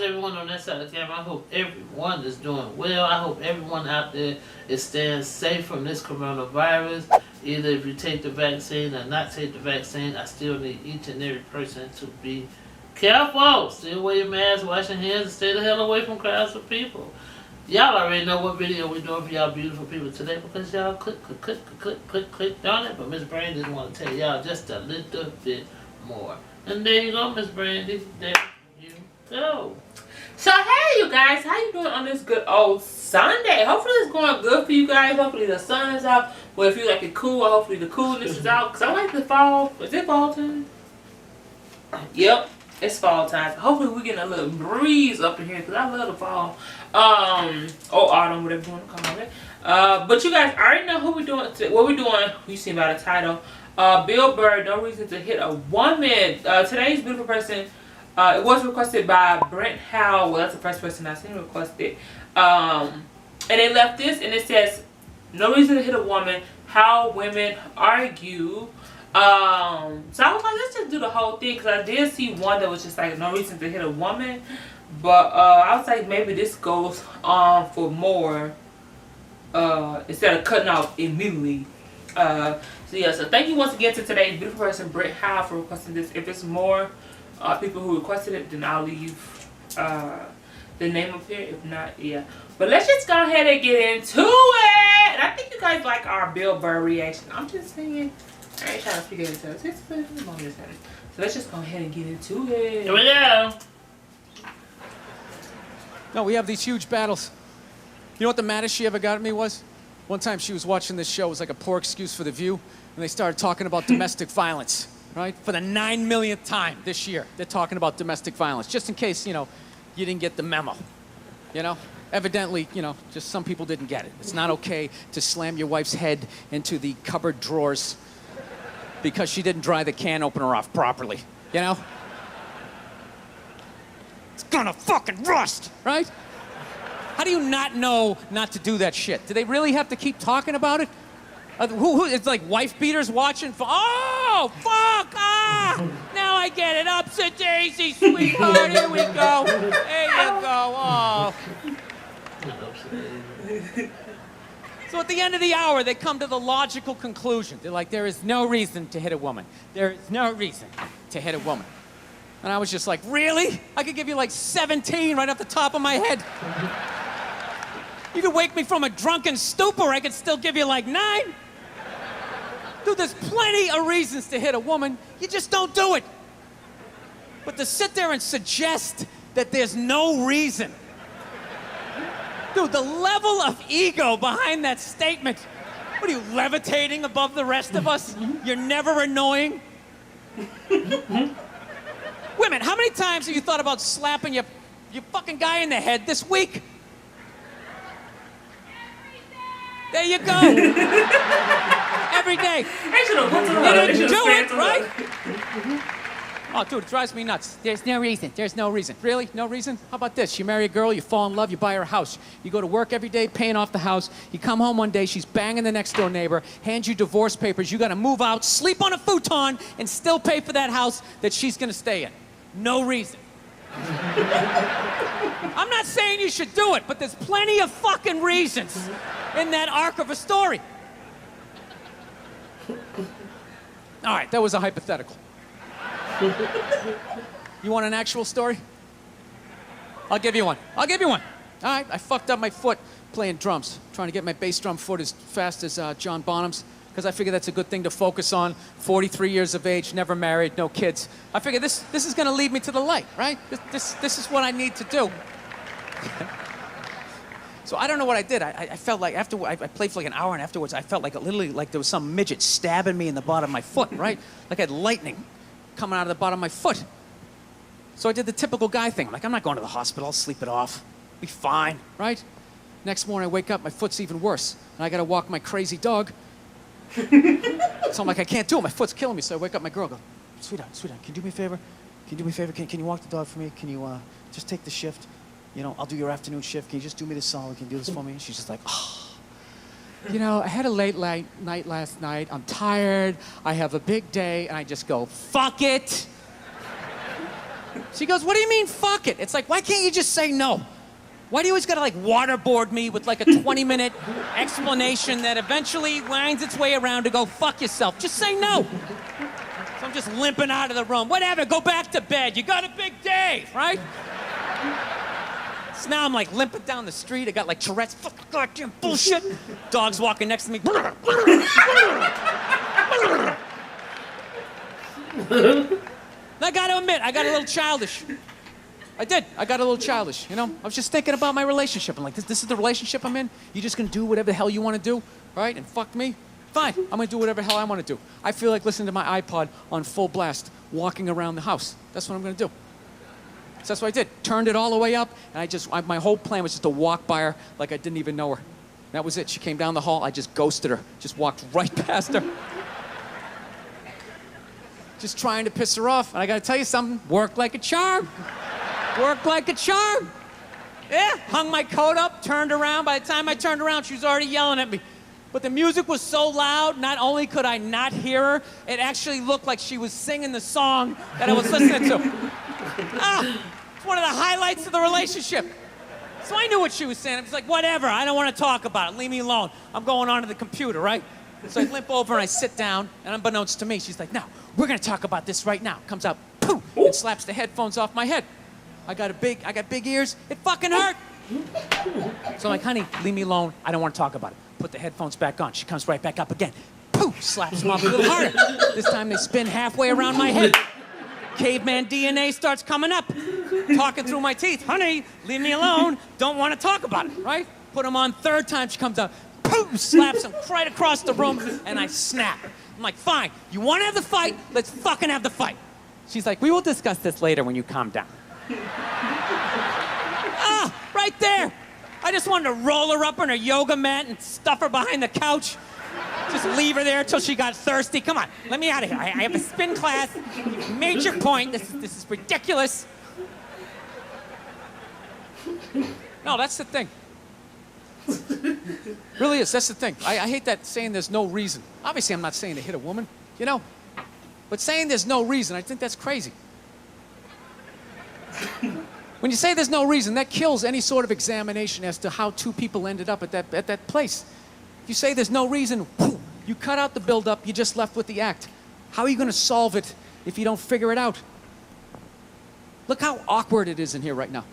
everyone on that side of the camera. I hope everyone is doing well. I hope everyone out there is staying safe from this coronavirus. Either if you take the vaccine or not take the vaccine, I still need each and every person to be careful. Still wear your mask, wash your hands, and stay the hell away from crowds of people. Y'all already know what video we're doing for y'all beautiful people today because y'all click on it. But Miss Brandy just want to tell y'all just a little bit more. And there you go, Miss Brandy. There you go. So hey, you guys, how you doing on this good old Sunday? Hopefully it's going good for you guys. Hopefully the sun is out. Well, if you like it cool, hopefully the coolness is out. Cause I like the fall. Is it fall time? Yep. It's fall time. Hopefully we're getting a little breeze up in here because I love the fall. Or autumn, whatever you want to call it. But you guys already know who we're doing today. What we're doing, you see by the title. Bill Burr, No Reason to Hit a Woman. Today's beautiful person, it was requested by Brent Howell. Well, that's the first person I've seen requested. And they left this and it says, no reason to hit a woman, how women argue. So I was like, let's just do the whole thing because I did see one that was just like no reason to hit a woman, but I was like maybe this goes on for more instead of cutting off immediately. So yeah, so thank you once again to today's beautiful person Brett Howe for requesting this. If it's more people who requested it, then I'll leave the name up here. If not, yeah. But let's just go ahead and get into it. And I think you guys like our Bill Burr reaction. I'm just saying. I ain't trying to figure it out. So let's just go ahead and get into it. Here we go. No, we have these huge battles. You know what the maddest she ever got at me was? One time she was watching this show. It was like a poor excuse for The View. And they started talking about domestic violence, right? For the 9 millionth time this year, they're talking about domestic violence. Just in case, you know, you didn't get the memo, you know? Evidently, you know, just some people didn't get it. It's not okay to slam your wife's head into the cupboard drawers because she didn't dry the can opener off properly, you know? It's gonna fucking rust, right? How do you not know not to do that shit? Do they really have to keep talking about it? It's like wife beaters watching. Oh, fuck! Ah! Now I get it. Upset daisy, sweetheart. Here we go. There you go. Oh. So at the end of the hour, they come to the logical conclusion. They're like, there is no reason to hit a woman. There is no reason to hit a woman. And I was just like, really? I could give you like 17 right off the top of my head. You could wake me from a drunken stupor, I could still give you like 9. Dude, there's plenty of reasons to hit a woman. You just don't do it. But to sit there and suggest that there's no reason. Dude, the level of ego behind that statement. What are you, levitating above the rest of us? You're never annoying? Women, how many times have you thought about slapping your fucking guy in the head this week? There you go. Every day. You didn't do it, right? Oh, dude, it drives me nuts. There's no reason. There's no reason. Really? No reason? How about this? You marry a girl, you fall in love, you buy her a house. You go to work every day, paying off the house. You come home one day, she's banging the next door neighbor, hands you divorce papers. You got to move out, sleep on a futon, and still pay for that house that she's going to stay in. No reason. I'm not saying you should do it, but there's plenty of fucking reasons in that arc of a story. All right, that was a hypothetical. You want an actual story? I'll give you one. All right, I fucked up my foot playing drums, trying to get my bass drum foot as fast as John Bonham's, because I figure that's a good thing to focus on. 43 years of age, never married, no kids. I figure this is going to lead me to the light, right? This is what I need to do. So I don't know what I did. I felt like after I played for like an hour, and afterwards I felt like literally like there was some midget stabbing me in the bottom of my foot, right? Like I had lightning coming out of the bottom of my foot. So I did the typical guy thing. I'm like, I'm not going to the hospital. I'll sleep it off. Be fine, right? Next morning I wake up, my foot's even worse, and I got to walk my crazy dog. So I'm like, I can't do it. My foot's killing me. So I wake up my girl, go, sweetheart, can you do me a favor? Can you do me a favor? Can you walk the dog for me? Can you just take the shift? You know, I'll do your afternoon shift. Can you just do me this solid? Can you do this for me? And she's just like, oh. You know, I had a late night last night. I'm tired. I have a big day. And I just go, fuck it. She goes, what do you mean, fuck it? It's like, why can't you just say no? Why do you always gotta like waterboard me with like a 20-minute explanation that eventually winds its way around to go fuck yourself? Just say no. So I'm just limping out of the room. Whatever, go back to bed. You got a big day, right? So now I'm like limping down the street. I got like Tourette's. Fucking goddamn bullshit. Dog's walking next to me. I gotta admit, I got a little childish. I did. I got a little childish, you know? I was just thinking about my relationship. I'm like, this is the relationship I'm in? You just gonna do whatever the hell you wanna do, right? And fuck me? Fine, I'm gonna do whatever the hell I wanna do. I feel like listening to my iPod on full blast, walking around the house. That's what I'm gonna do. So that's what I did. Turned it all the way up, and my whole plan was just to walk by her like I didn't even know her. That was it. She came down the hall, I just ghosted her. Just walked right past her. Just trying to piss her off. And I gotta tell you something, worked like a charm. Worked like a charm. Yeah, hung my coat up, turned around. By the time I turned around, she was already yelling at me. But the music was so loud, not only could I not hear her, it actually looked like she was singing the song that I was listening to. It's one of the highlights of the relationship. So I knew what she was saying. I was like, whatever, I don't want to talk about it. Leave me alone. I'm going onto the computer, right? So I limp over and I sit down, and unbeknownst to me, she's like, no, we're gonna talk about this right now. Comes out, poof, and slaps the headphones off my head. I got big ears. It fucking hurt. So I'm like, honey, leave me alone. I don't want to talk about it. Put the headphones back on. She comes right back up again. Poof, slaps them off a little harder. This time they spin halfway around my head. Caveman DNA starts coming up. Talking through my teeth. Honey, leave me alone. Don't want to talk about it, right? Put them on third time. She comes out. Poof, slaps him right across the room. And I snap. I'm like, fine. You want to have the fight? Let's fucking have the fight. She's like, we will discuss this later when you calm down. Right there. I just wanted to roll her up on her yoga mat and stuff her behind the couch. Just leave her there until she got thirsty. Come on, let me out of here. I have a spin class. You made your point. This is ridiculous. No, that's the thing. Really is, that's the thing. I hate that saying there's no reason. Obviously, I'm not saying to hit a woman, you know? But saying there's no reason, I think that's crazy. When you say there's no reason, that kills any sort of examination as to how two people ended up at that place. If you say there's no reason, you cut out the build-up, you're just left with the act. How are you going to solve it if you don't figure it out? Look how awkward it is in here right now.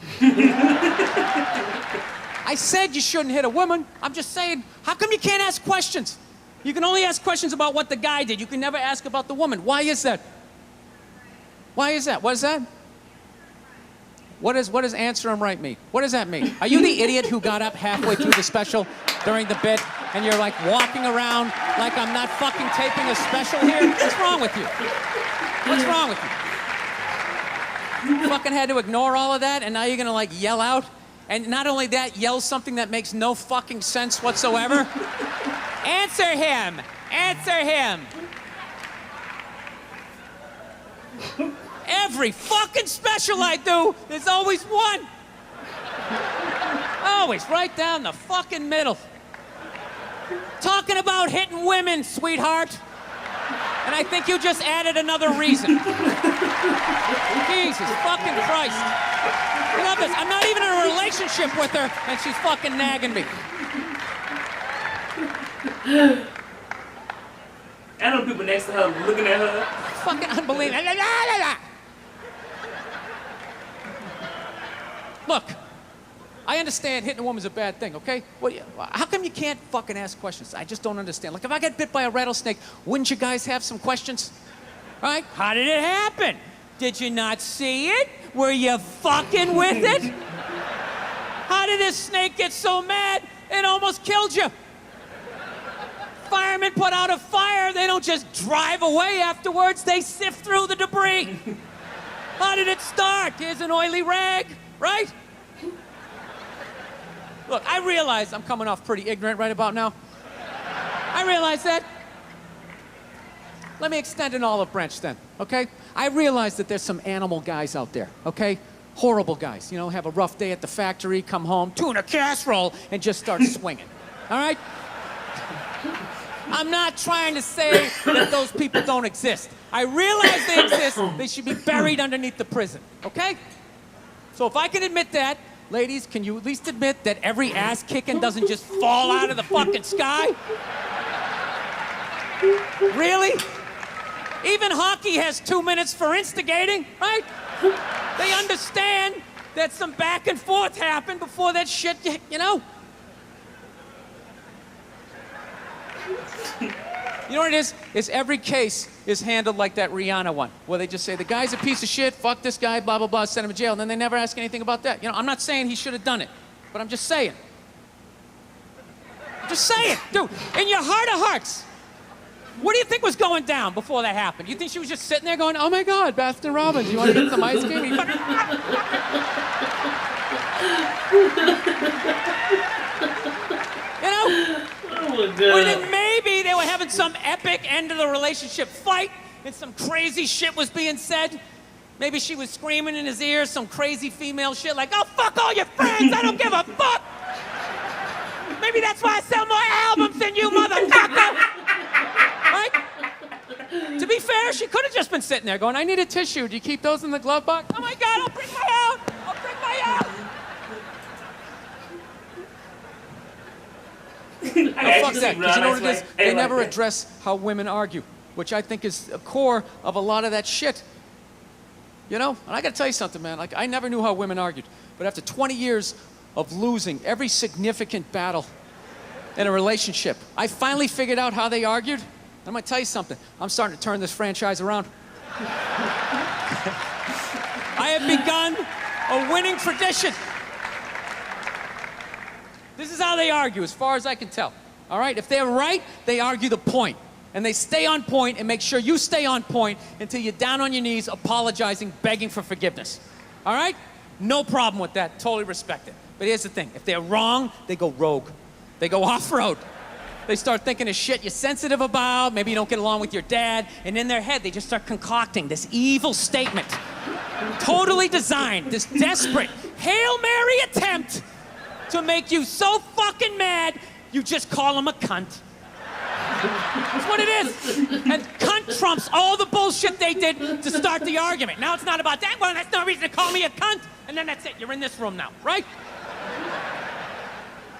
I said you shouldn't hit a woman. I'm just saying, how come you can't ask questions? You can only ask questions about what the guy did. You can never ask about the woman. Why is that? Why is that? What is that? What does answer him right mean? What does that mean? Are you the idiot who got up halfway through the special during the bit and you're like walking around like I'm not fucking taping a special here? What's wrong with you? What's wrong with you? You fucking had to ignore all of that and now you're gonna like yell out? And not only that, yell something that makes no fucking sense whatsoever? Answer him! Answer him! Every fucking special I do, there's always one. Always, right down the fucking middle. Talking about hitting women, sweetheart. And I think you just added another reason. Jesus fucking Christ. I love this. I'm not even in a relationship with her, and she's fucking nagging me. I know people next to her looking at her. Fucking unbelievable. Look, I understand hitting a woman's a bad thing, okay? How come you can't fucking ask questions? I just don't understand. Like, if I got bit by a rattlesnake, wouldn't you guys have some questions? Right? How did it happen? Did you not see it? Were you fucking with it? How did this snake get so mad it almost killed you? Firemen put out a fire, they don't just drive away afterwards, they sift through the debris. How did it start? Here's an oily rag, right? Look, I realize I'm coming off pretty ignorant right about now. I realize that. Let me extend an olive branch then, okay? I realize that there's some animal guys out there, okay? Horrible guys, you know, have a rough day at the factory, come home, tuna casserole, and just start swinging, all right? I'm not trying to say that those people don't exist. I realize they exist. They should be buried underneath the prison, okay? So if I can admit that, ladies, can you at least admit that every ass kicking doesn't just fall out of the fucking sky? Really? Even hockey has 2 minutes for instigating, right? They understand that some back and forth happened before that shit, you know? You know what it is? Is every case is handled like that Rihanna one, where they just say, the guy's a piece of shit, fuck this guy, blah, blah, blah, send him to jail, and then they never ask anything about that. You know, I'm not saying he should have done it, but I'm just saying. I'm just saying, dude, in your heart of hearts, what do you think was going down before that happened? You think she was just sitting there going, oh my God, Baskin Robbins, you want to get some ice cream? You know? Oh my Or God. then maybe they were having some epic end of the relationship fight and some crazy shit was being said. Maybe she was screaming in his ear some crazy female shit like, oh, fuck all your friends, I don't give a fuck. Maybe that's why I sell more albums than you, motherfucker. Right? To be fair, she could have just been sitting there going, I need a tissue. Do you keep those in the glove box? Oh my God, I'll bring my out. I'll bring my out. No, fuck that, because you know what it is? They never address how women argue, which I think is the core of a lot of that shit. You know? And I gotta tell you something, man. Like, I never knew how women argued. But after 20 years of losing every significant battle in a relationship, I finally figured out how they argued. I'm gonna tell you something. I'm starting to turn this franchise around. I have begun a winning tradition. This is how they argue, as far as I can tell. All right? If they're right, they argue the point. And they stay on point and make sure you stay on point until you're down on your knees, apologizing, begging for forgiveness. All right? No problem with that. Totally respect it. But here's the thing. If they're wrong, they go rogue. They go off-road. They start thinking of shit you're sensitive about. Maybe you don't get along with your dad. And in their head, they just start concocting this evil statement. Totally designed, this desperate Hail Mary attempt to make you so fucking mad, you just call him a cunt. That's what it is. And cunt trumps all the bullshit they did to start the argument. Now it's not about that. Well, that's no reason to call me a cunt. And then that's it. You're in this room now, right?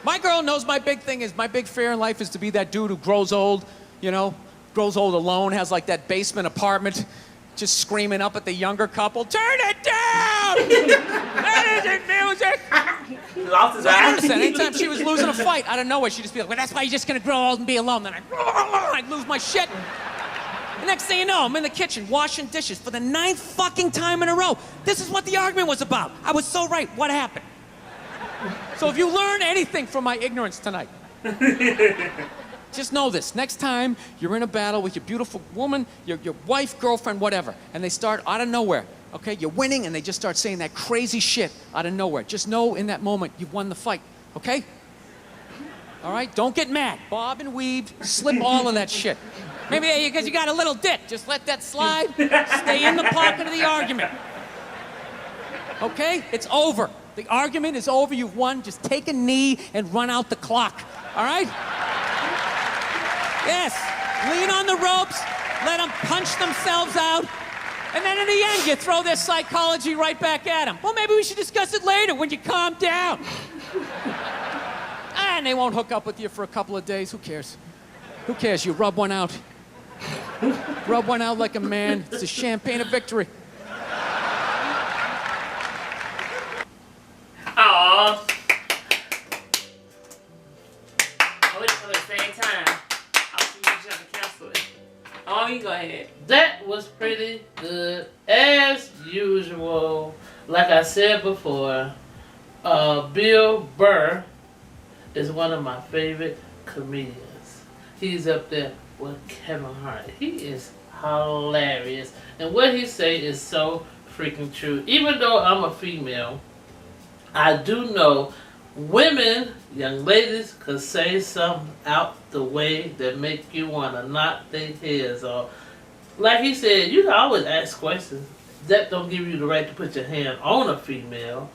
My girl knows my big thing is, my big fear in life is to be that dude who grows old, you know, grows old alone, has like that basement apartment, just screaming up at the younger couple, turn it down! That isn't music! Lost his I eye. understand. Anytime she was losing a fight, out of nowhere, she'd just be like, well, that's why you're just gonna grow old and be alone. Then I'd lose my shit. The next thing you know, I'm in the kitchen washing dishes for the 9th fucking time in a row. This is what the argument was about. I was so right. What happened? So if you learn anything from my ignorance tonight, just know this. Next time you're in a battle with your beautiful woman, your wife, girlfriend, whatever, and they start out of nowhere, okay? You're winning and they just start saying that crazy shit out of nowhere. Just know in that moment you've won the fight, okay? All right? Don't get mad. Bob and weave, slip all of that shit. Maybe because you got a little dick. Just let that slide. Stay in the pocket of the argument. Okay? It's over. The argument is over. You've won. Just take a knee and run out the clock. All right? Yes. Lean on the ropes. Let them punch themselves out. And then in the end, you throw their psychology right back at them. Well, maybe we should discuss it later when you calm down. And they won't hook up with you for a couple of days. Who cares? Who cares? You rub one out. Rub one out like a man. It's the champagne of victory. Aww. I waited for the same time. I'll see you trying to cancel it. Oh, you go ahead. That was pretty good, as usual. Like I said before, Bill Burr is one of my favorite comedians. He's up there with Kevin Hart. He is hilarious. And what he say is so freaking true. Even though I'm a female, I do know women, young ladies, could say something out the way that make you want to knock their heads off. Like he said, you can always ask questions. That don't give you the right to put your hand on a female.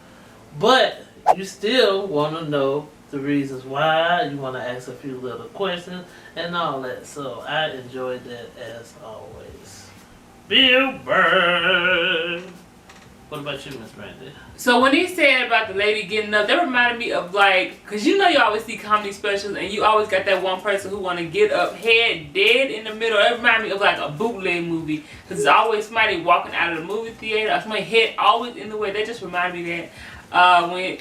But you still want to know the reasons why. You want to ask a few little questions and all that. So I enjoyed that as always. Bill Burr. What about you, Miss Brandy? So when he said about the lady getting up, that reminded me of like, cause you know you always see comedy specials and you always got that one person who want to get up, head dead in the middle. It reminded me of like a bootleg movie, cause it's always somebody walking out of the movie theater, or somebody's head always in the way. That just reminded me that when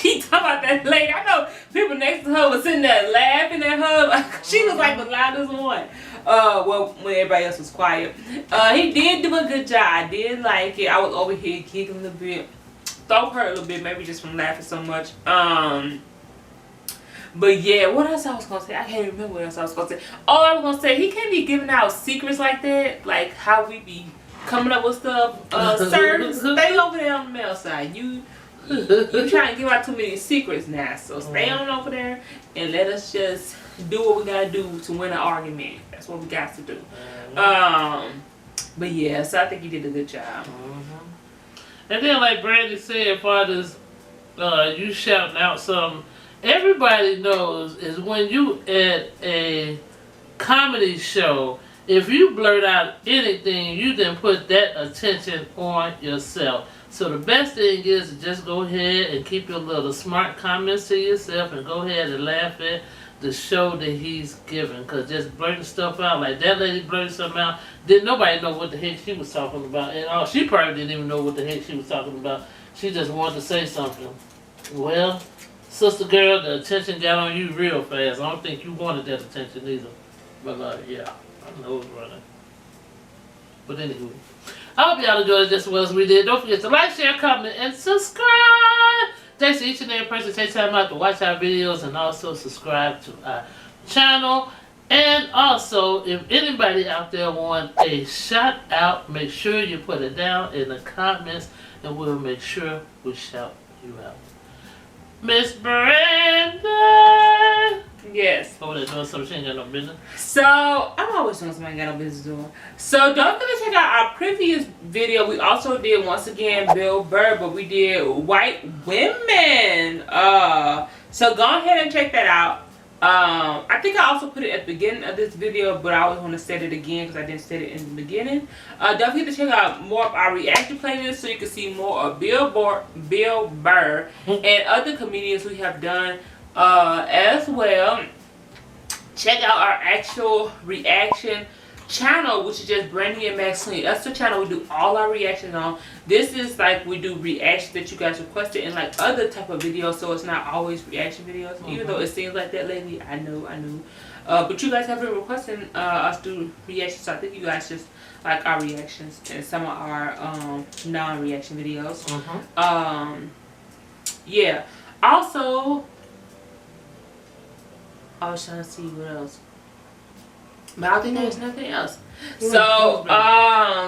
he talked about that lady, I know people next to her was sitting there laughing at her. Like, she was like the loudest one. Well, when everybody else was quiet. He did do a good job. I did like it. I was over here giggling a little bit. Throat hurt a little bit, maybe just from laughing so much. But yeah, what else I was gonna say? I can't remember what else I was gonna say. Oh, I was gonna say, he can't be giving out secrets like that. Like how we be coming up with stuff. Sir, stay over there on the male side. You trying to give out too many secrets now. So stay on over there and let us just do what we gotta do to win an argument. That's what we got to do. But yeah, so I think you did a good job. And then, like Brandy said, fathers, you shouting out something. Everybody knows is when you at a comedy show, if you blurt out anything, you then put that attention on yourself. So the best thing is to just go ahead and keep your little smart comments to yourself and go ahead and laugh at the show that he's giving. Because just blurting stuff out, like that lady blurted something out, didn't nobody know what the heck she was talking about. And she probably didn't even know what the heck she was talking about. She just wanted to say something. Well, sister girl, the attention got on you real fast. I don't think you wanted that attention either. But yeah, I know it's running. But anywho, I hope y'all enjoyed it just as well as we did. Don't forget to like, share, comment, and subscribe. Thanks to each and every person take time out to watch our videos and also subscribe to our channel. And also, if anybody out there want a shout out, make sure you put it down in the comments and we'll make sure we shout you out. Miss Brandy! Yes. Oh, they're doing something she ain't got no business. So, I'm always doing something I ain't got no business doing. So, don't forget to check out our previous video. We also did, once again, Bill Burr, but we did white women. So, go ahead and check that out. I think I also put it at the beginning of this video, but I always want to set it again because I didn't set it in the beginning. Don't forget to check out more of our reaction playlist so you can see more of Bill Burr and other comedians we have done as well. Check out our actual reaction channel, which is just Brandy and Maxine. That's the channel we do all our reactions on. This is like we do reactions that you guys requested and like other type of videos, so it's not always reaction videos, even though it seems like that lately. I know. But you guys have been requesting us do reactions, so I think you guys just like our reactions and some of our non-reaction videos. Yeah. Also, I was trying to see what else. But I think there's nothing else. So,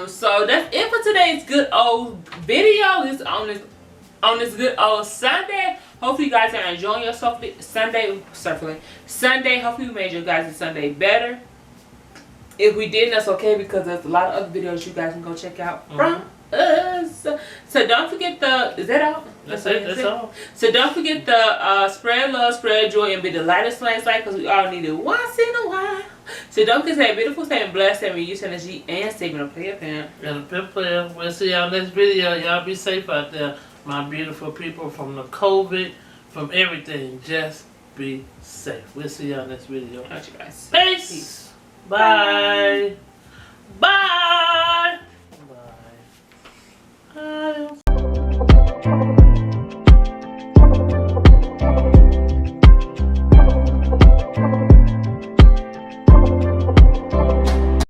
so that's it for today's good old video. This on this good old Sunday. Hopefully you guys are enjoying yourself Sunday. Hopefully we made your guys' Sunday better. If we didn't, that's okay because there's a lot of other videos you guys can go check out from us. So don't forget is that out? That's all. So don't forget the spread love, spread joy, and be the lightest flame light because we all need it once in a while. So don't forget to say beautiful, stay blessed, stay use energy, and stay a player fan. And a pimp player. We'll see y'all next video. Y'all be safe out there, my beautiful people, from the COVID, from everything. Just be safe. We'll see y'all next video. All right, you guys. Peace. Bye. Bye.